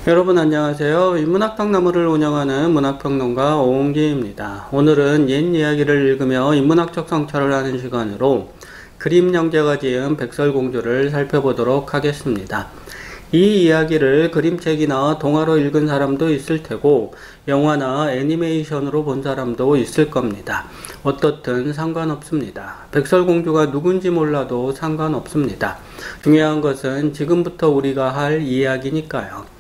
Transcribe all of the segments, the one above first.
여러분 안녕하세요. 인문학박람회를 운영하는 문학평론가 오은기입니다. 오늘은 옛 이야기를 읽으며 인문학적 성찰을 하는 시간으로 그림 영재가 지은 백설공주를 살펴보도록 하겠습니다. 이 이야기를 그림책이나 동화로 읽은 사람도 있을 테고 영화나 애니메이션으로 본 사람도 있을 겁니다. 어떻든 상관없습니다. 백설공주가 누군지 몰라도 상관없습니다. 중요한 것은 지금부터 우리가 할 이야기니까요.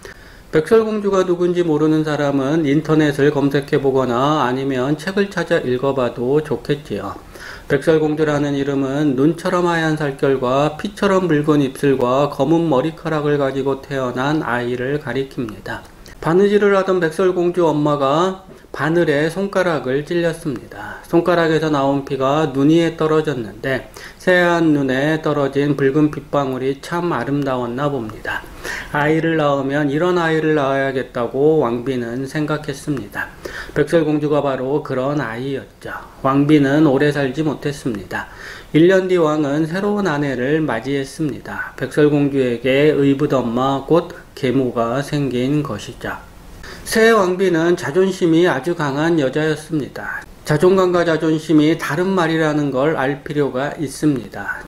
백설공주가 누군지 모르는 사람은 인터넷을 검색해 보거나 아니면 책을 찾아 읽어봐도 좋겠지요. 백설공주라는 이름은 눈처럼 하얀 살결과 피처럼 붉은 입술과 검은 머리카락을 가지고 태어난 아이를 가리킵니다. 바느질을 하던 백설공주 엄마가 바늘에 손가락을 찔렸습니다. 손가락에서 나온 피가 눈 위에 떨어졌는데 새하얀 눈에 떨어진 붉은 빗방울이 참 아름다웠나 봅니다. 아이를 낳으면 이런 아이를 낳아야겠다고 왕비는 생각했습니다. 백설공주가 바로 그런 아이였죠. 왕비는 오래 살지 못했습니다. 1년 뒤 왕은 새로운 아내를 맞이했습니다. 백설공주에게 의붓엄마 곧 계모가 생긴 것이죠. 새 왕비는 자존심이 아주 강한 여자였습니다. 자존감과 자존심이 다른 말이라는 걸 알 필요가 있습니다.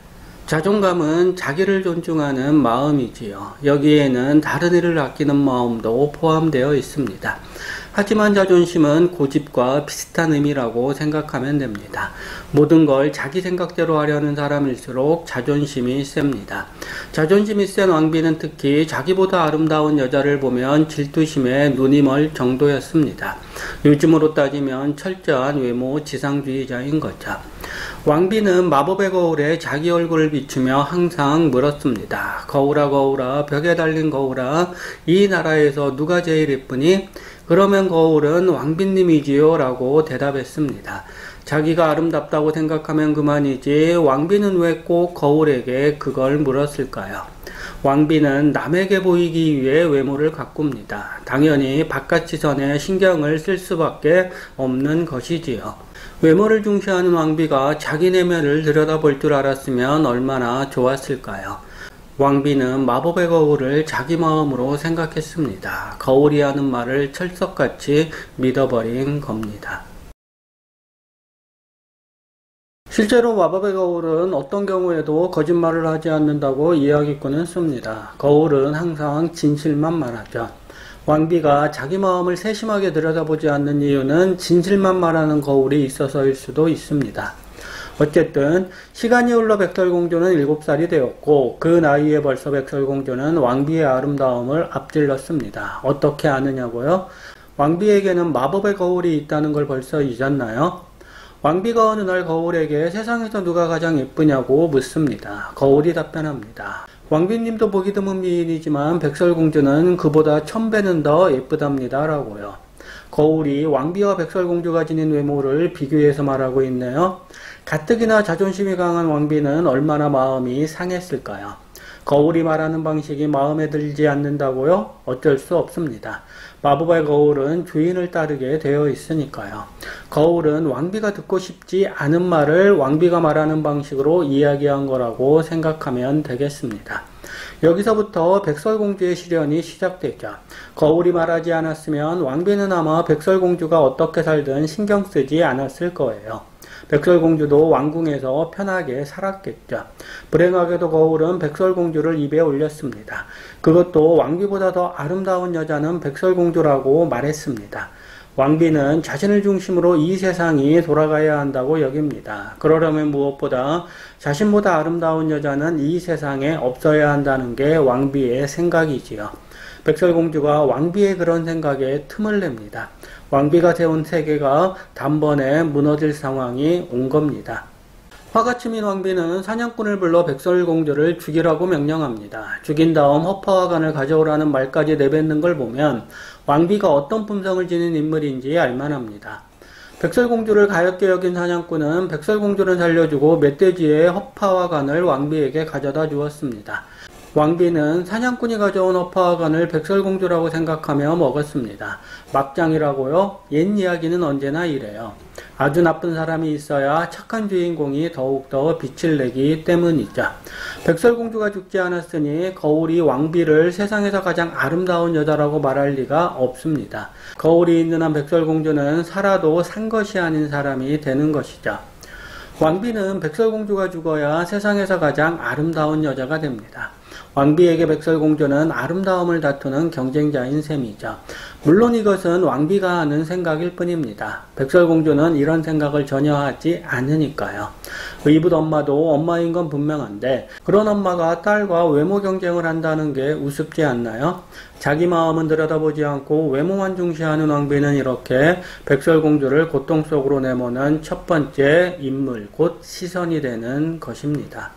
자존감은 자기를 존중하는 마음이지요. 여기에는 다른 이를 아끼는 마음도 포함되어 있습니다. 하지만 자존심은 고집과 비슷한 의미라고 생각하면 됩니다. 모든 걸 자기 생각대로 하려는 사람일수록 자존심이 셉니다. 자존심이 센 왕비는 특히 자기보다 아름다운 여자를 보면 질투심에 눈이 멀 정도였습니다. 요즘으로 따지면 철저한 외모 지상주의자인 거죠. 왕비는 마법의 거울에 자기 얼굴을 비추며 항상 물었습니다. 거울아 거울아 벽에 달린 거울아 이 나라에서 누가 제일 예쁘니? 그러면 거울은 왕비님이지요 라고 대답했습니다. 자기가 아름답다고 생각하면 그만이지 왕비는 왜 꼭 거울에게 그걸 물었을까요? 왕비는 남에게 보이기 위해 외모를 가꿉니다. 당연히 바깥 시선에 신경을 쓸 수밖에 없는 것이지요. 외모를 중시하는 왕비가 자기 내면을 들여다볼 줄 알았으면 얼마나 좋았을까요? 왕비는 마법의 거울을 자기 마음으로 생각했습니다. 거울이 하는 말을 철석같이 믿어버린 겁니다. 실제로 마법의 거울은 어떤 경우에도 거짓말을 하지 않는다고 이야기꾼은 씁니다. 거울은 항상 진실만 말하죠. 왕비가 자기 마음을 세심하게 들여다보지 않는 이유는 진실만 말하는 거울이 있어서일 수도 있습니다. 어쨌든 시간이 흘러 백설공주는 7살이 되었고 그 나이에 벌써 백설공주는 왕비의 아름다움을 앞질렀습니다. 어떻게 아느냐고요? 왕비에게는 마법의 거울이 있다는 걸 벌써 잊었나요? 왕비가 어느 날 거울에게 세상에서 누가 가장 예쁘냐고 묻습니다. 거울이 답변합니다. 왕비님도 보기 드문 미인이지만 백설공주는 그보다 1000배는 더 예쁘답니다 라고요. 거울이 왕비와 백설공주가 지닌 외모를 비교해서 말하고 있네요. 가뜩이나 자존심이 강한 왕비는 얼마나 마음이 상했을까요? 거울이 말하는 방식이 마음에 들지 않는다고요? 어쩔 수 없습니다. 마법의 거울은 주인을 따르게 되어 있으니까요. 거울은 왕비가 듣고 싶지 않은 말을 왕비가 말하는 방식으로 이야기한 거라고 생각하면 되겠습니다. 여기서부터 백설공주의 시련이 시작되죠. 거울이 말하지 않았으면 왕비는 아마 백설공주가 어떻게 살든 신경 쓰지 않았을 거예요. 백설공주도 왕궁에서 편하게 살았겠죠. 불행하게도 거울은 백설공주를 입에 올렸습니다. 그것도 왕비보다 더 아름다운 여자는 백설공주라고 말했습니다. 왕비는 자신을 중심으로 이 세상이 돌아가야 한다고 여깁니다. 그러려면 무엇보다 자신보다 아름다운 여자는 이 세상에 없어야 한다는 게 왕비의 생각이지요. 백설공주가 왕비의 그런 생각에 틈을 냅니다. 왕비가 세운 세계가 단번에 무너질 상황이 온 겁니다. 화가 치민 왕비는 사냥꾼을 불러 백설공주를 죽이라고 명령합니다. 죽인 다음 허파화관을 가져오라는 말까지 내뱉는 걸 보면 왕비가 어떤 품성을 지닌 인물인지 알만합니다. 백설공주를 가엾게 여긴 사냥꾼은 백설공주를 살려주고 멧돼지의 허파화관을 왕비에게 가져다 주었습니다. 왕비는 사냥꾼이 가져온 어파간을 백설공주라고 생각하며 먹었습니다. 막장이라고요? 옛 이야기는 언제나 이래요. 아주 나쁜 사람이 있어야 착한 주인공이 더욱더 빛을 내기 때문이죠. 백설공주가 죽지 않았으니 거울이 왕비를 세상에서 가장 아름다운 여자라고 말할 리가 없습니다. 거울이 있는 한 백설공주는 살아도 산 것이 아닌 사람이 되는 것이죠. 왕비는 백설공주가 죽어야 세상에서 가장 아름다운 여자가 됩니다. 왕비에게 백설공주는 아름다움을 다투는 경쟁자인 셈이죠. 물론 이것은 왕비가 하는 생각일 뿐입니다. 백설공주는 이런 생각을 전혀 하지 않으니까요. 의붓 엄마도 엄마인 건 분명한데 그런 엄마가 딸과 외모 경쟁을 한다는 게 우습지 않나요? 자기 마음은 들여다보지 않고 외모만 중시하는 왕비는 이렇게 백설공주를 고통 속으로 내모는 첫 번째 인물, 곧 시선이 되는 것입니다.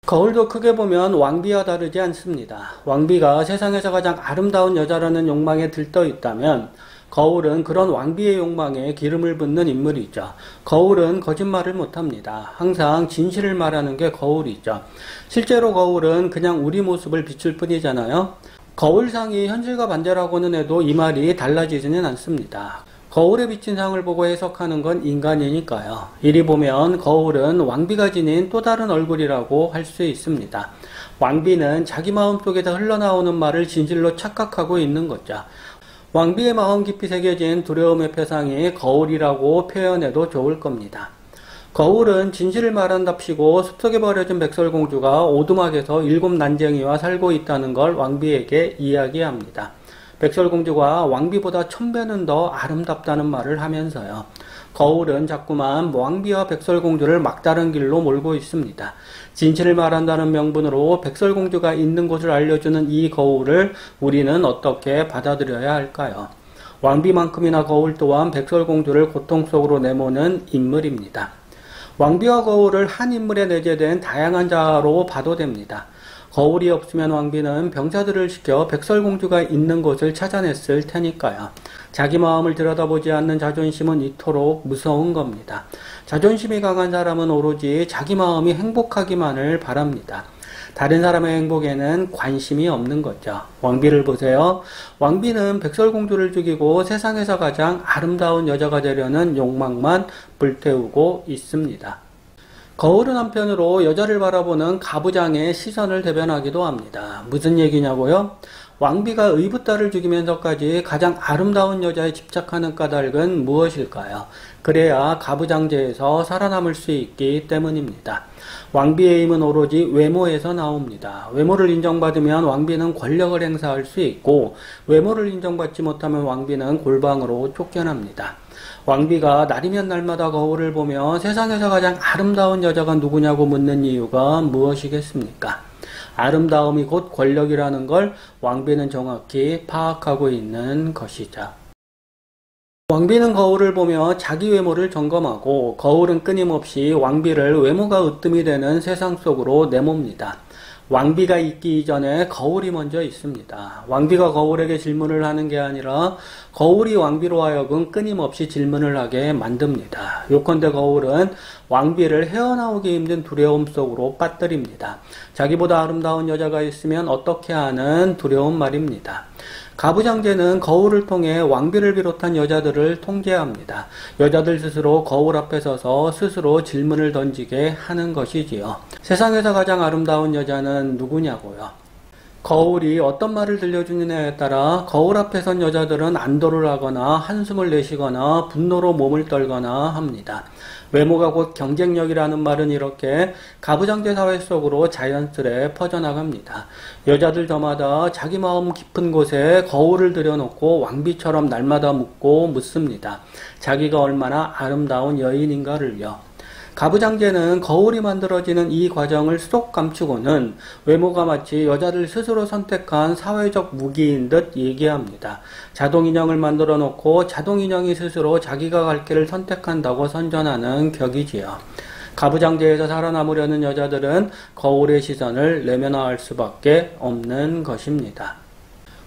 거울도 크게 보면 왕비와 다르지 않습니다. 왕비가 세상에서 가장 아름다운 여자라는 욕망에 들떠 있다면 거울은 그런 왕비의 욕망에 기름을 붓는 인물이죠. 거울은 거짓말을 못합니다. 항상 진실을 말하는 게 거울이죠. 실제로 거울은 그냥 우리 모습을 비출 뿐이잖아요. 거울상이 현실과 반대라고는 해도 이 말이 달라지지는 않습니다. 거울에 비친 상을 보고 해석하는 건 인간이니까요. 이리 보면 거울은 왕비가 지닌 또 다른 얼굴이라고 할 수 있습니다. 왕비는 자기 마음속에서 흘러나오는 말을 진실로 착각하고 있는 거죠. 왕비의 마음 깊이 새겨진 두려움의 표상이 거울이라고 표현해도 좋을 겁니다. 거울은 진실을 말한답시고 숲속에 버려진 백설공주가 오두막에서 7 난쟁이와 살고 있다는 걸 왕비에게 이야기합니다. 백설공주가 왕비보다 1000배는 더 아름답다는 말을 하면서요. 거울은 자꾸만 왕비와 백설공주를 막다른 길로 몰고 있습니다. 진실을 말한다는 명분으로 백설공주가 있는 곳을 알려주는 이 거울을 우리는 어떻게 받아들여야 할까요? 왕비만큼이나 거울 또한 백설공주를 고통 속으로 내모는 인물입니다. 왕비와 거울을 한 인물에 내재된 다양한 자아로 봐도 됩니다. 거울이 없으면 왕비는 병사들을 시켜 백설공주가 있는 곳을 찾아냈을 테니까요. 자기 마음을 들여다보지 않는 자존심은 이토록 무서운 겁니다. 자존심이 강한 사람은 오로지 자기 마음이 행복하기만을 바랍니다. 다른 사람의 행복에는 관심이 없는 거죠. 왕비를 보세요. 왕비는 백설공주를 죽이고 세상에서 가장 아름다운 여자가 되려는 욕망만 불태우고 있습니다. 거울은 한편으로 여자를 바라보는 가부장의 시선을 대변하기도 합니다. 무슨 얘기냐고요? 왕비가 의붓딸을 죽이면서까지 가장 아름다운 여자에 집착하는 까닭은 무엇일까요? 그래야 가부장제에서 살아남을 수 있기 때문입니다. 왕비의 힘은 오로지 외모에서 나옵니다. 외모를 인정받으면 왕비는 권력을 행사할 수 있고 외모를 인정받지 못하면 왕비는 골방으로 쫓겨납니다. 왕비가 날이면 날마다 거울을 보며 세상에서 가장 아름다운 여자가 누구냐고 묻는 이유가 무엇이겠습니까? 아름다움이 곧 권력이라는 걸 왕비는 정확히 파악하고 있는 것이죠. 왕비는 거울을 보며 자기 외모를 점검하고 거울은 끊임없이 왕비를 외모가 으뜸이 되는 세상 속으로 내몹니다. 왕비가 있기 이전에 거울이 먼저 있습니다. 왕비가 거울에게 질문을 하는 게 아니라 거울이 왕비로 하여금 끊임없이 질문을 하게 만듭니다. 요컨대 거울은 왕비를 헤어나오기 힘든 두려움 속으로 빠뜨립니다. 자기보다 아름다운 여자가 있으면 어떻게 하는 두려운 말입니다. 가부장제는 거울을 통해 왕비를 비롯한 여자들을 통제합니다. 여자들 스스로 거울 앞에 서서 스스로 질문을 던지게 하는 것이지요. 세상에서 가장 아름다운 여자는 누구냐고요? 거울이 어떤 말을 들려주느냐에 따라 거울 앞에 선 여자들은 안도를 하거나 한숨을 내쉬거나 분노로 몸을 떨거나 합니다. 외모가 곧 경쟁력이라는 말은 이렇게 가부장제 사회 속으로 자연스레 퍼져나갑니다. 여자들 저마다 자기 마음 깊은 곳에 거울을 들여놓고 왕비처럼 날마다 묻습니다. 자기가 얼마나 아름다운 여인인가를요. 가부장제는 거울이 만들어지는 이 과정을 쏙 감추고는 외모가 마치 여자들 스스로 선택한 사회적 무기인 듯 얘기합니다. 자동인형을 만들어 놓고 자동인형이 스스로 자기가 갈 길을 선택한다고 선전하는 격이지요. 가부장제에서 살아남으려는 여자들은 거울의 시선을 내면화할 수밖에 없는 것입니다.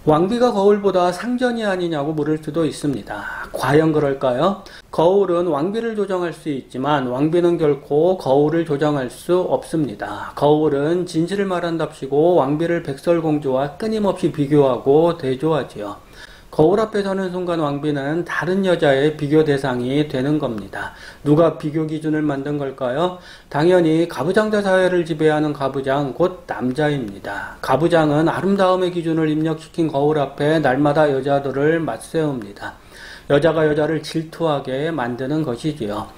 왕비가 거울보다 상전이 아니냐고 물을 수도 있습니다. 과연 그럴까요? 거울은 왕비를 조정할 수 있지만 왕비는 결코 거울을 조정할 수 없습니다. 거울은 진실을 말한답시고 왕비를 백설공주와 끊임없이 비교하고 대조하지요. 거울 앞에 서는 순간 왕비는 다른 여자의 비교 대상이 되는 겁니다. 누가 비교 기준을 만든 걸까요? 당연히 가부장자 사회를 지배하는 가부장, 곧 남자입니다. 가부장은 아름다움의 기준을 입력시킨 거울 앞에 날마다 여자들을 맞세웁니다. 여자가 여자를 질투하게 만드는 것이지요.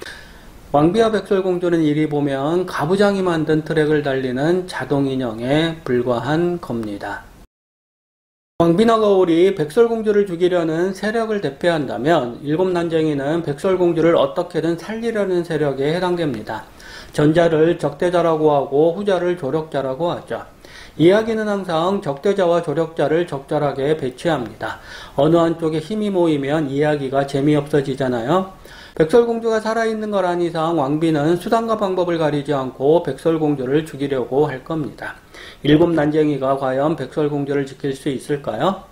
왕비와 백설공주는 이리 보면 가부장이 만든 트랙을 달리는 자동인형에 불과한 겁니다. 왕비나 거울이 백설공주를 죽이려는 세력을 대표한다면 일곱난쟁이는 백설공주를 어떻게든 살리려는 세력에 해당됩니다. 전자를 적대자라고 하고 후자를 조력자라고 하죠. 이야기는 항상 적대자와 조력자를 적절하게 배치합니다. 어느 한쪽에 힘이 모이면 이야기가 재미없어지잖아요. 백설공주가 살아있는 걸 안 이상 왕비는 수단과 방법을 가리지 않고 백설공주를 죽이려고 할 겁니다. 일곱난쟁이가 과연 백설공주를 지킬 수 있을까요?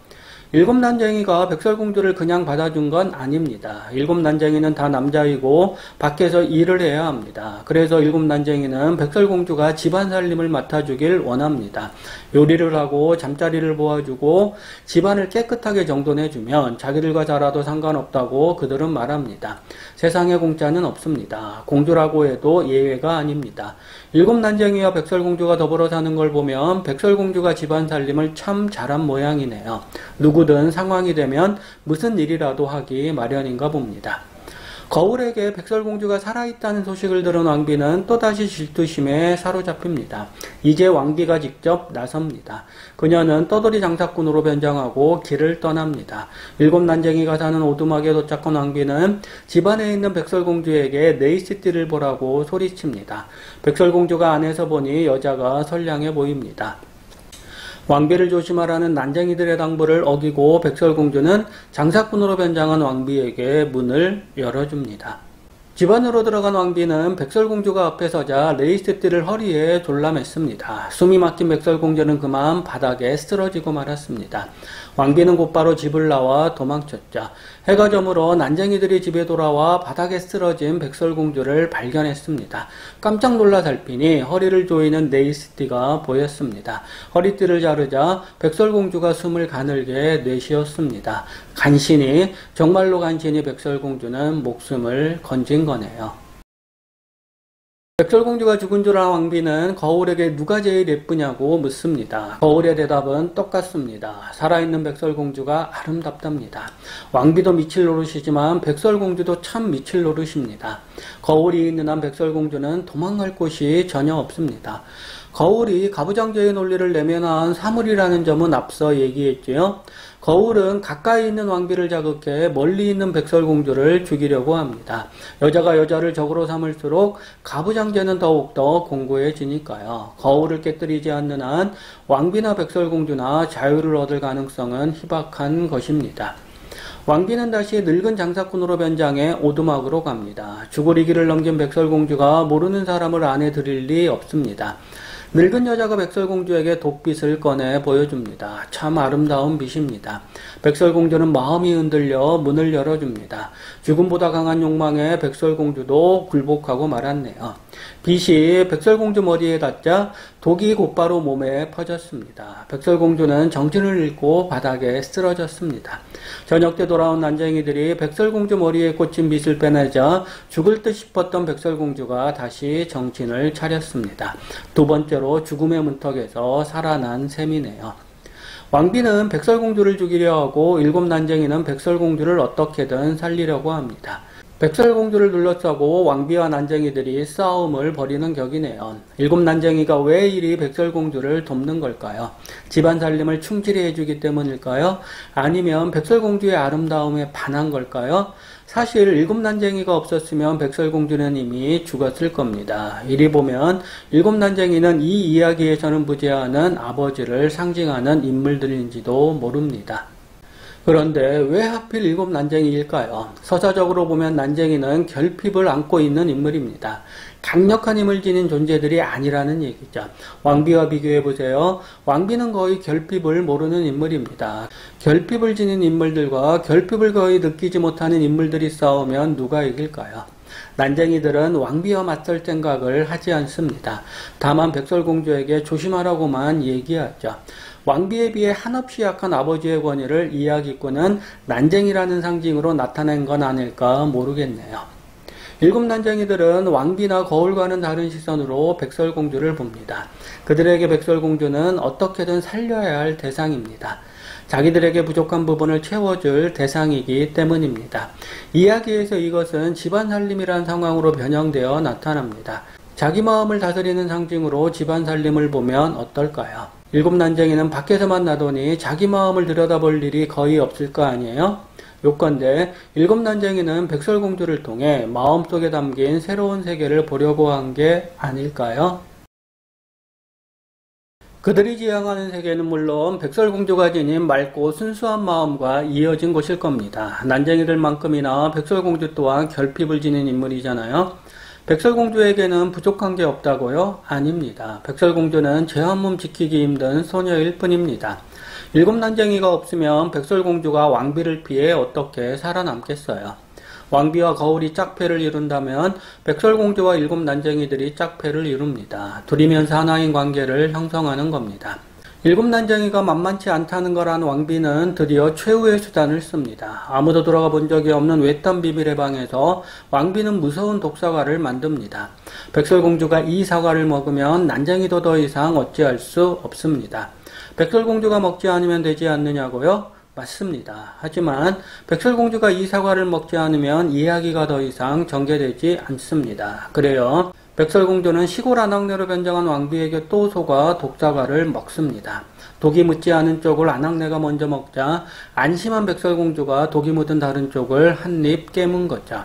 일곱난쟁이가 백설공주를 그냥 받아준 건 아닙니다. 일곱난쟁이는 다 남자이고 밖에서 일을 해야 합니다. 그래서 일곱난쟁이는 백설공주가 집안 살림을 맡아주길 원합니다. 요리를 하고 잠자리를 보아주고 집안을 깨끗하게 정돈해주면 자기들과 살아도 상관없다고 그들은 말합니다. 세상에 공짜는 없습니다. 공주라고 해도 예외가 아닙니다. 일곱난쟁이와 백설공주가 더불어 사는 걸 보면 백설공주가 집안 살림을 참 잘한 모양이네요. 누구든 상황이 되면 무슨 일이라도 하기 마련인가 봅니다. 거울에게 백설공주가 살아있다는 소식을 들은 왕비는 또다시 질투심에 사로잡힙니다. 이제 왕비가 직접 나섭니다. 그녀는 떠돌이 장사꾼으로 변장하고 길을 떠납니다. 일곱난쟁이가 사는 오두막에 도착한 왕비는 집안에 있는 백설공주에게 네이스티를 보라고 소리칩니다. 백설공주가 안에서 보니 여자가 선량해 보입니다. 왕비를 조심하라는 난쟁이들의 당부를 어기고 백설공주는 장사꾼으로 변장한 왕비에게 문을 열어줍니다. 집 안으로 들어간 왕비는 백설공주가 앞에 서자 레이스띠를 허리에 졸라맸습니다. 숨이 막힌 백설공주는 그만 바닥에 쓰러지고 말았습니다. 왕비는 곧바로 집을 나와 도망쳤죠. 해가 저물어 난쟁이들이 집에 돌아와 바닥에 쓰러진 백설공주를 발견했습니다. 깜짝 놀라 살피니 허리를 조이는 네이스띠가 보였습니다. 허리띠를 자르자 백설공주가 숨을 가늘게 내쉬었습니다. 간신히, 정말로 간신히 백설공주는 목숨을 건진 거네요. 백설공주가 죽은 줄 아는 왕비는 거울에게 누가 제일 예쁘냐고 묻습니다. 거울의 대답은 똑같습니다. 살아있는 백설공주가 아름답답니다. 왕비도 미칠 노릇이지만 백설공주도 참 미칠 노릇입니다. 거울이 있는 한 백설공주는 도망갈 곳이 전혀 없습니다. 거울이 가부장제의 논리를 내면한 사물이라는 점은 앞서 얘기했지요. 거울은 가까이 있는 왕비를 자극해 멀리 있는 백설공주를 죽이려고 합니다. 여자가 여자를 적으로 삼을수록 가부장제는 더욱더 공고해지니까요. 거울을 깨뜨리지 않는 한 왕비나 백설공주나 자유를 얻을 가능성은 희박한 것입니다. 왕비는 다시 늙은 장사꾼으로 변장해 오두막으로 갑니다. 죽을 위기를 넘긴 백설공주가 모르는 사람을 안에 들일 리 없습니다. 늙은 여자가 백설공주에게 돛빛을 꺼내 보여줍니다. 참 아름다운 빛입니다. 백설공주는 마음이 흔들려 문을 열어줍니다. 죽음보다 강한 욕망에 백설공주도 굴복하고 말았네요. 빛이 백설공주 머리에 닿자 독이 곧바로 몸에 퍼졌습니다. 백설공주는 정신을 잃고 바닥에 쓰러졌습니다. 저녁 때 돌아온 난쟁이들이 백설공주 머리에 꽂힌 빛을 빼내자 죽을 듯 싶었던 백설공주가 다시 정신을 차렸습니다. 두 번째로 죽음의 문턱에서 살아난 셈이네요. 왕비는 백설공주를 죽이려 하고 일곱난쟁이는 백설공주를 어떻게든 살리려고 합니다. 백설공주를 둘러싸고 왕비와 난쟁이들이 싸움을 벌이는 격이네요. 일곱난쟁이가 왜 이리 백설공주를 돕는 걸까요? 집안 살림을 충실히 해주기 때문일까요? 아니면 백설공주의 아름다움에 반한 걸까요? 사실 일곱난쟁이가 없었으면 백설공주는 이미 죽었을 겁니다. 이리 보면 일곱난쟁이는 이 이야기에서는 부재하는 아버지를 상징하는 인물들인지도 모릅니다. 그런데 왜 하필 일곱 난쟁이일까요? 서사적으로 보면 난쟁이는 결핍을 안고 있는 인물입니다. 강력한 힘을 지닌 존재들이 아니라는 얘기죠. 왕비와 비교해보세요. 왕비는 거의 결핍을 모르는 인물입니다. 결핍을 지닌 인물들과 결핍을 거의 느끼지 못하는 인물들이 싸우면 누가 이길까요? 난쟁이들은 왕비와 맞설 생각을 하지 않습니다. 다만 백설공주에게 조심하라고만 얘기하죠. 왕비에 비해 한없이 약한 아버지의 권위를 이야기꾼은 난쟁이라는 상징으로 나타낸 건 아닐까 모르겠네요. 일곱 난쟁이들은 왕비나 거울과는 다른 시선으로 백설공주를 봅니다. 그들에게 백설공주는 어떻게든 살려야 할 대상입니다. 자기들에게 부족한 부분을 채워줄 대상이기 때문입니다. 이야기에서 이것은 집안 살림이란 상황으로 변형되어 나타납니다. 자기 마음을 다스리는 상징으로 집안 살림을 보면 어떨까요? 일곱 난쟁이는 밖에서만 나더니 자기 마음을 들여다볼 일이 거의 없을 거 아니에요? 요건데 일곱 난쟁이는 백설공주를 통해 마음속에 담긴 새로운 세계를 보려고 한 게 아닐까요? 그들이 지향하는 세계는 물론 백설공주가 지닌 맑고 순수한 마음과 이어진 것일 겁니다. 난쟁이들만큼이나 백설공주 또한 결핍을 지닌 인물이잖아요. 백설공주에게는 부족한 게 없다고요? 아닙니다. 백설공주는 제 한 몸 지키기 힘든 소녀일 뿐입니다. 일곱 난쟁이가 없으면 백설공주가 왕비를 피해 어떻게 살아남겠어요? 왕비와 거울이 짝패를 이룬다면 백설공주와 일곱 난쟁이들이 짝패를 이룹니다. 둘이면서 하나인 관계를 형성하는 겁니다. 일곱 난쟁이가 만만치 않다는 걸 안 왕비는 드디어 최후의 수단을 씁니다. 아무도 들어가 본 적이 없는 외딴 비밀의 방에서 왕비는 무서운 독사과를 만듭니다. 백설공주가 이 사과를 먹으면 난쟁이도 더 이상 어찌할 수 없습니다. 백설공주가 먹지 않으면 되지 않느냐고요? 맞습니다. 하지만 백설공주가 이 사과를 먹지 않으면 이야기가 더 이상 전개되지 않습니다. 그래요. 백설공주는 시골 아낙네로 변장한 왕비에게 또 속아 독사과를 먹습니다. 독이 묻지 않은 쪽을 아낙네가 먼저 먹자 안심한 백설공주가 독이 묻은 다른 쪽을 한 입 깨문 거죠.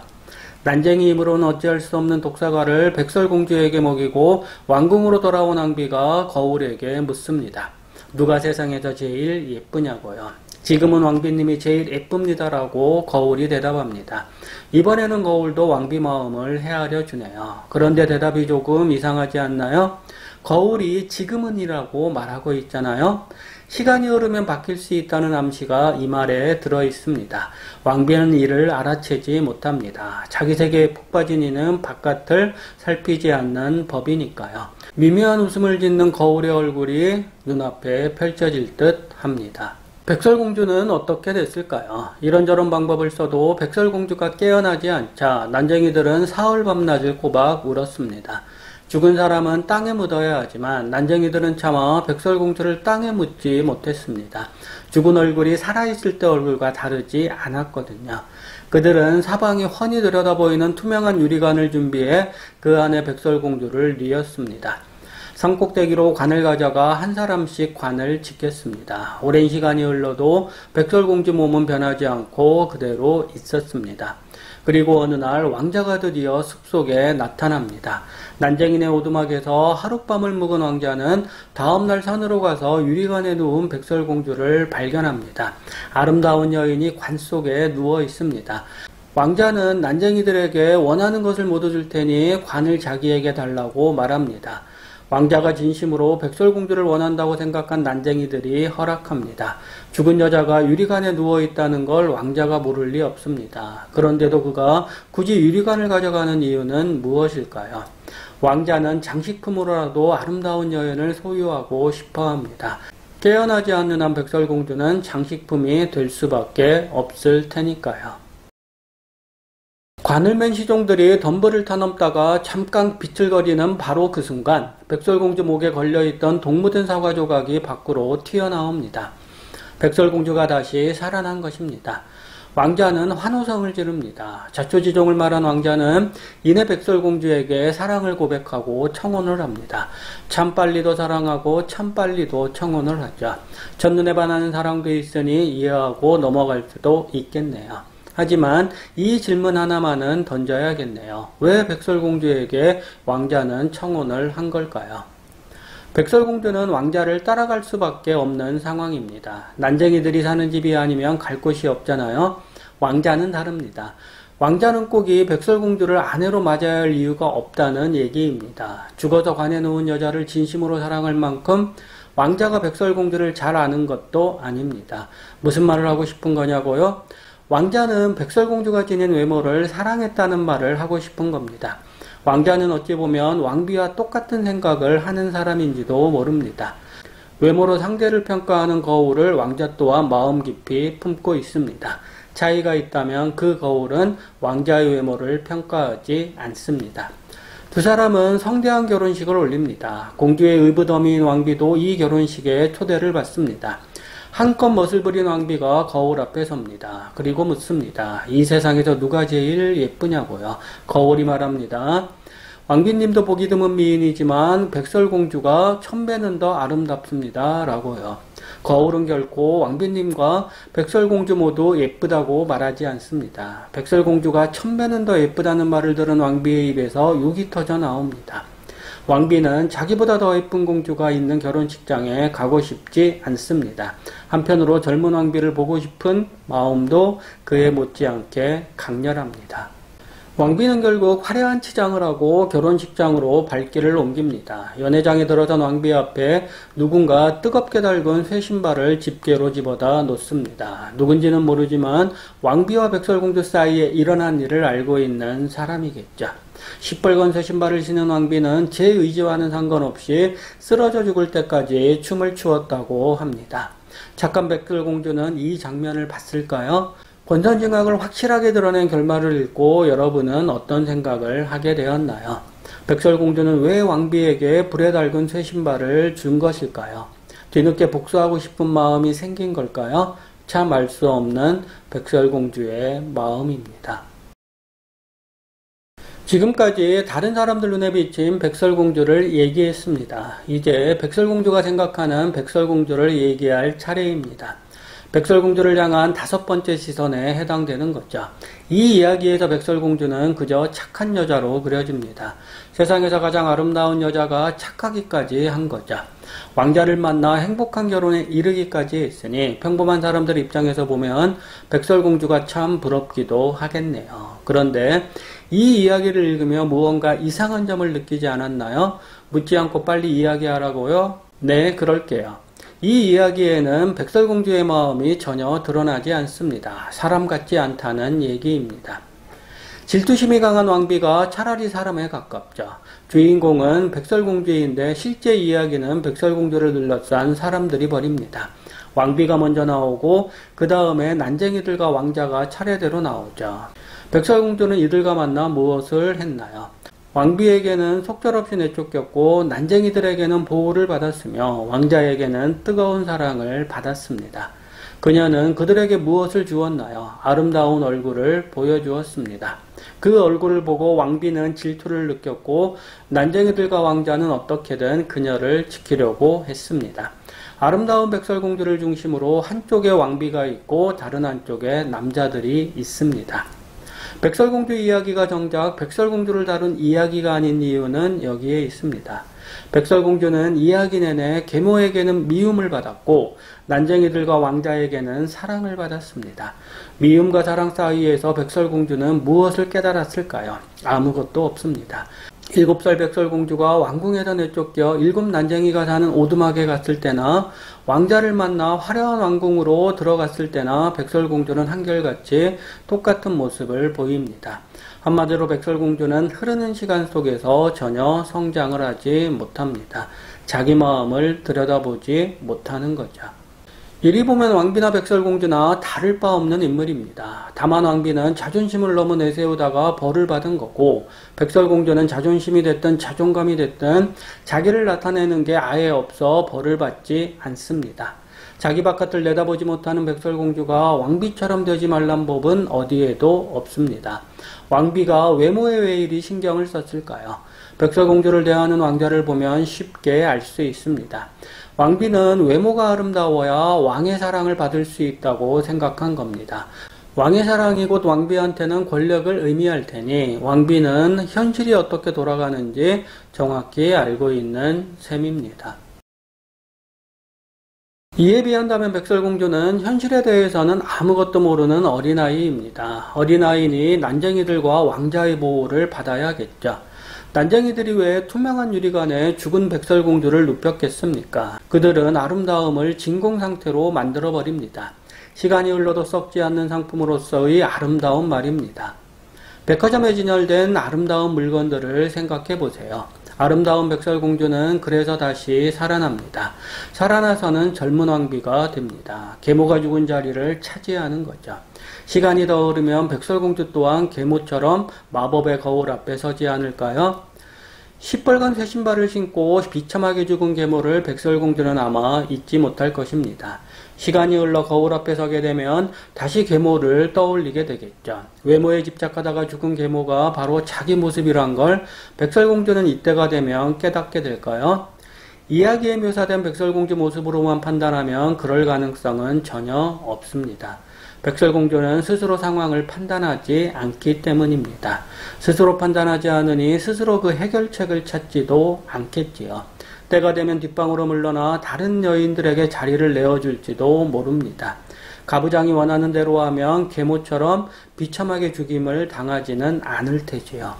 난쟁이 힘으로는 어찌할 수 없는 독사과를 백설공주에게 먹이고 왕궁으로 돌아온 왕비가 거울에게 묻습니다. 누가 세상에서 제일 예쁘냐고요. 지금은 왕비님이 제일 예쁩니다라고 거울이 대답합니다. 이번에는 거울도 왕비 마음을 헤아려 주네요. 그런데 대답이 조금 이상하지 않나요? 거울이 지금은이라고 말하고 있잖아요. 시간이 흐르면 바뀔 수 있다는 암시가 이 말에 들어 있습니다. 왕비는 이를 알아채지 못합니다. 자기 세계에 푹 빠진 이는 바깥을 살피지 않는 법이니까요. 미묘한 웃음을 짓는 거울의 얼굴이 눈앞에 펼쳐질 듯 합니다. 백설공주는 어떻게 됐을까요? 이런저런 방법을 써도 백설공주가 깨어나지 않자 난쟁이들은 사흘 밤낮을 꼬박 울었습니다. 죽은 사람은 땅에 묻어야 하지만 난쟁이들은 차마 백설공주를 땅에 묻지 못했습니다. 죽은 얼굴이 살아있을 때 얼굴과 다르지 않았거든요. 그들은 사방이 훤히 들여다보이는 투명한 유리관을 준비해 그 안에 백설공주를 뉘었습니다. 산꼭대기로 관을 가져가 한 사람씩 관을 짓겠습니다. 오랜 시간이 흘러도 백설공주 몸은 변하지 않고 그대로 있었습니다. 그리고 어느 날 왕자가 드디어 숲속에 나타납니다. 난쟁이네 오두막에서 하룻밤을 묵은 왕자는 다음날 산으로 가서 유리관에 누운 백설공주를 발견합니다. 아름다운 여인이 관 속에 누워 있습니다. 왕자는 난쟁이들에게 원하는 것을 모두 줄 테니 관을 자기에게 달라고 말합니다. 왕자가 진심으로 백설공주를 원한다고 생각한 난쟁이들이 허락합니다. 죽은 여자가 유리관에 누워있다는 걸 왕자가 모를 리 없습니다. 그런데도 그가 굳이 유리관을 가져가는 이유는 무엇일까요? 왕자는 장식품으로라도 아름다운 여인을 소유하고 싶어합니다. 깨어나지 않는 한 백설공주는 장식품이 될 수밖에 없을 테니까요. 관을 맨 시종들이 덤불을 타넘다가 잠깐 비틀거리는 바로 그 순간 백설공주 목에 걸려있던 독 묻은 사과 조각이 밖으로 튀어나옵니다. 백설공주가 다시 살아난 것입니다. 왕자는 환호성을 지릅니다. 자초지종을 말한 왕자는 이내 백설공주에게 사랑을 고백하고 청혼을 합니다. 참 빨리도 사랑하고 참 빨리도 청혼을 하죠. 첫눈에 반하는 사랑도 있으니 이해하고 넘어갈 수도 있겠네요. 하지만 이 질문 하나만은 던져야겠네요. 왜 백설공주에게 왕자는 청혼을 한 걸까요? 백설공주는 왕자를 따라갈 수밖에 없는 상황입니다. 난쟁이들이 사는 집이 아니면 갈 곳이 없잖아요. 왕자는 다릅니다. 왕자는 꼭 이 백설공주를 아내로 맞아야 할 이유가 없다는 얘기입니다. 죽어서 관에 놓은 여자를 진심으로 사랑할 만큼 왕자가 백설공주를 잘 아는 것도 아닙니다. 무슨 말을 하고 싶은 거냐고요? 왕자는 백설공주가 지닌 외모를 사랑했다는 말을 하고 싶은 겁니다. 왕자는 어찌 보면 왕비와 똑같은 생각을 하는 사람인지도 모릅니다. 외모로 상대를 평가하는 거울을 왕자 또한 마음 깊이 품고 있습니다. 차이가 있다면 그 거울은 왕자의 외모를 평가하지 않습니다. 두 사람은 성대한 결혼식을 올립니다. 공주의 의붓어미인 왕비도 이 결혼식에 초대를 받습니다. 한껏 멋을 부린 왕비가 거울 앞에 섭니다. 그리고 묻습니다. 이 세상에서 누가 제일 예쁘냐고요. 거울이 말합니다. 왕비님도 보기 드문 미인이지만 백설공주가 1000배는 더 아름답습니다. 라고요. 거울은 결코 왕비님과 백설공주 모두 예쁘다고 말하지 않습니다. 백설공주가 1000배는 더 예쁘다는 말을 들은 왕비의 입에서 욕이 터져 나옵니다. 왕비는 자기보다 더 예쁜 공주가 있는 결혼식장에 가고 싶지 않습니다. 한편으로 젊은 왕비를 보고 싶은 마음도 그에 못지않게 강렬합니다. 왕비는 결국 화려한 치장을 하고 결혼식장으로 발길을 옮깁니다. 연회장에 들어선 왕비 앞에 누군가 뜨겁게 달군 새 신발을 집게로 집어다 놓습니다. 누군지는 모르지만 왕비와 백설공주 사이에 일어난 일을 알고 있는 사람이겠죠. 시뻘건 새 신발을 신은 왕비는 제 의지와는 상관없이 쓰러져 죽을 때까지 춤을 추었다고 합니다. 착한 백설공주는 이 장면을 봤을까요? 권선징악을 확실하게 드러낸 결말을 읽고 여러분은 어떤 생각을 하게 되었나요? 백설공주는 왜 왕비에게 불에 달군 새 신발을 준 것일까요? 뒤늦게 복수하고 싶은 마음이 생긴 걸까요? 참 알 수 없는 백설공주의 마음입니다. 지금까지 다른 사람들 눈에 비친 백설공주를 얘기했습니다. 이제 백설공주가 생각하는 백설공주를 얘기할 차례입니다. 백설공주를 향한 5번째 시선에 해당되는 거죠. 이 이야기에서 백설공주는 그저 착한 여자로 그려집니다. 세상에서 가장 아름다운 여자가 착하기까지 한 거죠. 왕자를 만나 행복한 결혼에 이르기까지 했으니 평범한 사람들 입장에서 보면 백설공주가 참 부럽기도 하겠네요. 그런데 이 이야기를 읽으며 무언가 이상한 점을 느끼지 않았나요? 묻지 않고 빨리 이야기하라고요? 네, 그럴게요. 이 이야기에는 백설공주의 마음이 전혀 드러나지 않습니다. 사람 같지 않다는 얘기입니다. 질투심이 강한 왕비가 차라리 사람에 가깝죠. 주인공은 백설공주인데 실제 이야기는 백설공주를 둘러싼 사람들이 벌입니다. 왕비가 먼저 나오고 그 다음에 난쟁이들과 왕자가 차례대로 나오죠. 백설공주는 이들과 만나 무엇을 했나요? 왕비에게는 속절없이 내쫓겼고 난쟁이들에게는 보호를 받았으며 왕자에게는 뜨거운 사랑을 받았습니다. 그녀는 그들에게 무엇을 주었나요? 아름다운 얼굴을 보여주었습니다. 그 얼굴을 보고 왕비는 질투를 느꼈고 난쟁이들과 왕자는 어떻게든 그녀를 지키려고 했습니다. 아름다운 백설공주를 중심으로 한쪽에 왕비가 있고 다른 한쪽에 남자들이 있습니다. 백설공주 이야기가 정작 백설공주를 다룬 이야기가 아닌 이유는 여기에 있습니다. 백설공주는 이야기 내내 계모에게는 미움을 받았고 난쟁이들과 왕자에게는 사랑을 받았습니다. 미움과 사랑 사이에서 백설공주는 무엇을 깨달았을까요? 아무것도 없습니다. 7살 백설공주가 왕궁에서 내쫓겨 7 난쟁이가 사는 오두막에 갔을 때나 왕자를 만나 화려한 왕궁으로 들어갔을 때나 백설공주는 한결같이 똑같은 모습을 보입니다. 한마디로 백설공주는 흐르는 시간 속에서 전혀 성장을 하지 못합니다. 자기 마음을 들여다보지 못하는 거죠. 이리 보면 왕비나 백설공주나 다를 바 없는 인물입니다. 다만 왕비는 자존심을 너무 내세우다가 벌을 받은 거고 백설공주는 자존심이 됐든 자존감이 됐든 자기를 나타내는 게 아예 없어 벌을 받지 않습니다. 자기 바깥을 내다보지 못하는 백설공주가 왕비처럼 되지 말란 법은 어디에도 없습니다. 왕비가 외모에 왜 이리 신경을 썼을까요? 백설공주를 대하는 왕자를 보면 쉽게 알 수 있습니다. 왕비는 외모가 아름다워야 왕의 사랑을 받을 수 있다고 생각한 겁니다. 왕의 사랑이 곧 왕비한테는 권력을 의미할 테니 왕비는 현실이 어떻게 돌아가는지 정확히 알고 있는 셈입니다. 이에 비한다면 백설공주는 현실에 대해서는 아무것도 모르는 어린아이입니다. 어린아이니 난쟁이들과 왕자의 보호를 받아야겠죠. 난쟁이들이 왜 투명한 유리관에 죽은 백설공주를 눕혔겠습니까? 그들은 아름다움을 진공상태로 만들어버립니다. 시간이 흘러도 썩지 않는 상품으로서의 아름다운 말입니다. 백화점에 진열된 아름다운 물건들을 생각해 보세요. 아름다운 백설공주는 그래서 다시 살아납니다. 살아나서는 젊은 왕비가 됩니다. 계모가 죽은 자리를 차지하는 거죠. 시간이 더 흐르면 백설공주 또한 계모처럼 마법의 거울 앞에 서지 않을까요? 시뻘건 새 신발을 신고 비참하게 죽은 계모를 백설공주는 아마 잊지 못할 것입니다. 시간이 흘러 거울 앞에 서게 되면 다시 계모를 떠올리게 되겠죠. 외모에 집착하다가 죽은 계모가 바로 자기 모습이란 걸 백설공주는 이때가 되면 깨닫게 될까요? 이야기에 묘사된 백설공주 모습으로만 판단하면 그럴 가능성은 전혀 없습니다. 백설공주는 스스로 상황을 판단하지 않기 때문입니다. 스스로 판단하지 않으니 스스로 그 해결책을 찾지도 않겠지요. 때가 되면 뒷방으로 물러나 다른 여인들에게 자리를 내어줄지도 모릅니다. 가부장이 원하는 대로 하면 계모처럼 비참하게 죽임을 당하지는 않을 테지요.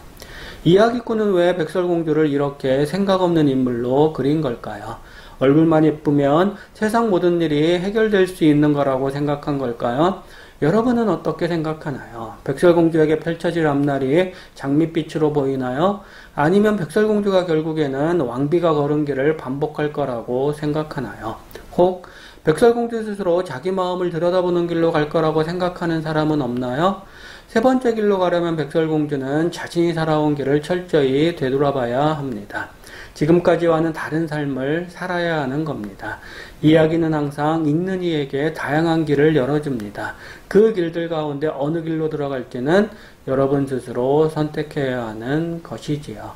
이야기꾼은 왜 백설공주를 이렇게 생각 없는 인물로 그린 걸까요? 얼굴만 예쁘면 세상 모든 일이 해결될 수 있는 거라고 생각한 걸까요? 여러분은 어떻게 생각하나요? 백설공주에게 펼쳐질 앞날이 장밋빛으로 보이나요? 아니면 백설공주가 결국에는 왕비가 걸은 길을 반복할 거라고 생각하나요? 혹 백설공주 스스로 자기 마음을 들여다보는 길로 갈 거라고 생각하는 사람은 없나요? 세 번째 길로 가려면 백설공주는 자신이 살아온 길을 철저히 되돌아봐야 합니다. 지금까지와는 다른 삶을 살아야 하는 겁니다. 이야기는 항상 읽는 이에게 다양한 길을 열어줍니다. 그 길들 가운데 어느 길로 들어갈지는 여러분 스스로 선택해야 하는 것이지요.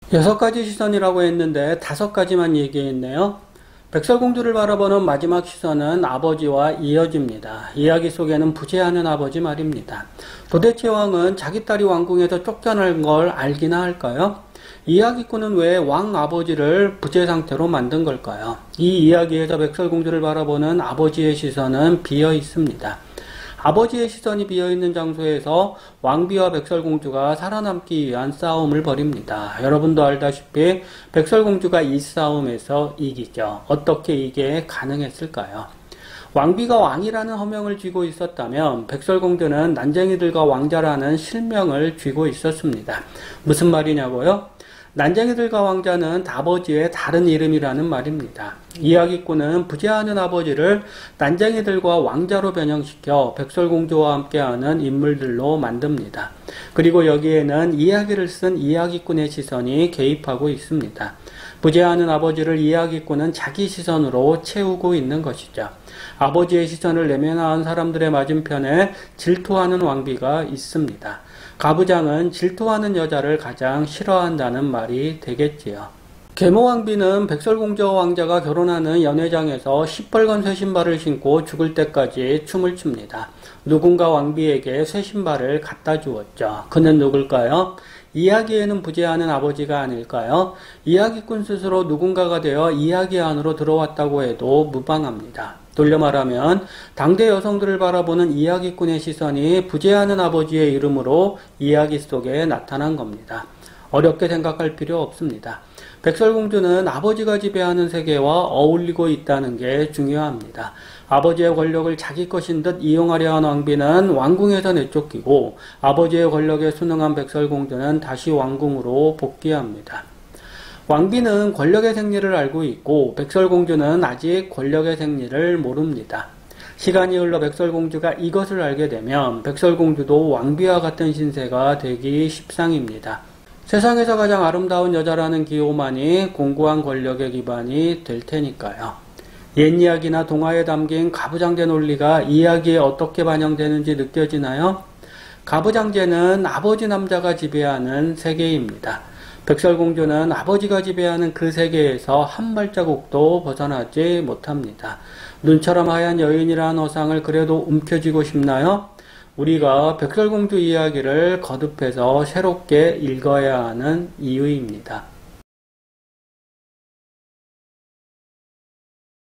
6가지 시선이라고 했는데 5가지만 얘기했네요. 백설공주를 바라보는 마지막 시선은 아버지와 이어집니다. 이야기 속에는 부재하는 아버지 말입니다. 도대체 왕은 자기 딸이 왕궁에서 쫓겨난 걸 알기나 할까요? 이야기꾼은 왜 왕 아버지를 부재 상태로 만든 걸까요? 이 이야기에서 백설공주를 바라보는 아버지의 시선은 비어 있습니다. 아버지의 시선이 비어있는 장소에서 왕비와 백설공주가 살아남기 위한 싸움을 벌입니다. 여러분도 알다시피 백설공주가 이 싸움에서 이기죠. 어떻게 이게 가능했을까요? 왕비가 왕이라는 허명을 쥐고 있었다면 백설공주는 난쟁이들과 왕자라는 실명을 쥐고 있었습니다. 무슨 말이냐고요? 난쟁이들과 왕자는 아버지의 다른 이름이라는 말입니다. 이야기꾼은 부재하는 아버지를 난쟁이들과 왕자로 변형시켜 백설공주와 함께하는 인물들로 만듭니다. 그리고 여기에는 이야기를 쓴 이야기꾼의 시선이 개입하고 있습니다. 부재하는 아버지를 이야기꾼은 자기 시선으로 채우고 있는 것이죠. 아버지의 시선을 내면화한 사람들의 맞은편에 질투하는 왕비가 있습니다. 가부장은 질투하는 여자를 가장 싫어한다는 말이 되겠지요. 계모왕비는 백설공주와 왕자가 결혼하는 연회장에서 시뻘건 새 신발을 신고 죽을 때까지 춤을 춥니다. 누군가 왕비에게 새 신발을 갖다 주었죠. 그는 누굴까요? 이야기에는 부재하는 아버지가 아닐까요? 이야기꾼 스스로 누군가가 되어 이야기 안으로 들어왔다고 해도 무방합니다. 돌려 말하면 당대 여성들을 바라보는 이야기꾼의 시선이 부재하는 아버지의 이름으로 이야기 속에 나타난 겁니다. 어렵게 생각할 필요 없습니다. 백설공주는 아버지가 지배하는 세계와 어울리고 있다는 게 중요합니다. 아버지의 권력을 자기 것인 듯 이용하려 한 왕비는 왕궁에서 내쫓기고 아버지의 권력에 순응한 백설공주는 다시 왕궁으로 복귀합니다. 왕비는 권력의 생리를 알고 있고 백설공주는 아직 권력의 생리를 모릅니다. 시간이 흘러 백설공주가 이것을 알게 되면 백설공주도 왕비와 같은 신세가 되기 십상입니다. 세상에서 가장 아름다운 여자라는 기호만이 공고한 권력의 기반이 될 테니까요. 옛 이야기나 동화에 담긴 가부장제 논리가 이야기에 어떻게 반영되는지 느껴지나요? 가부장제는 아버지 남자가 지배하는 세계입니다. 백설공주는 아버지가 지배하는 그 세계에서 한 발자국도 벗어나지 못합니다. 눈처럼 하얀 여인이라는 어상을 그래도 움켜쥐고 싶나요? 우리가 백설공주 이야기를 거듭해서 새롭게 읽어야 하는 이유입니다.